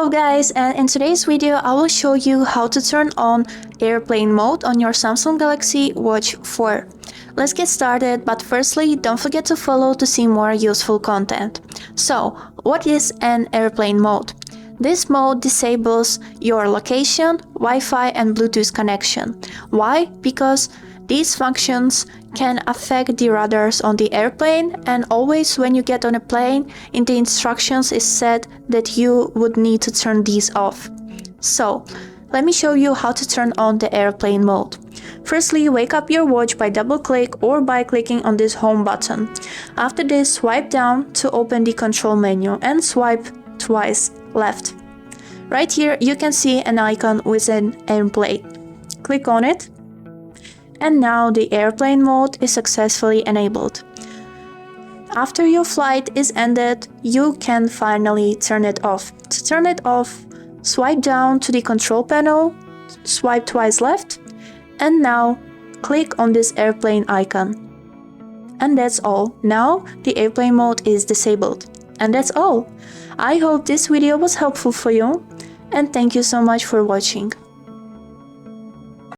Hello guys, and in today's video I will show you how to turn on airplane mode on your Samsung Galaxy Watch 4. Let's get started, but firstly don't forget to follow to see more useful content. So, what is an airplane mode? This mode disables your location, Wi-Fi and Bluetooth connection. Why? Because these functions can affect the radars on the airplane, and always when you get on a plane, in the instructions is said that you would need to turn these off. So, let me show you how to turn on the airplane mode. Firstly, wake up your watch by double click or by clicking on this home button. After this, swipe down to open the control menu and swipe twice left. Right here you can see an icon with an airplane. Click on it. And now the airplane mode is successfully enabled. After your flight is ended, you can finally turn it off. To turn it off, swipe down to the control panel, swipe twice left, and now click on this airplane icon. And that's all. Now the airplane mode is disabled. And that's all. I hope this video was helpful for you, and thank you so much for watching.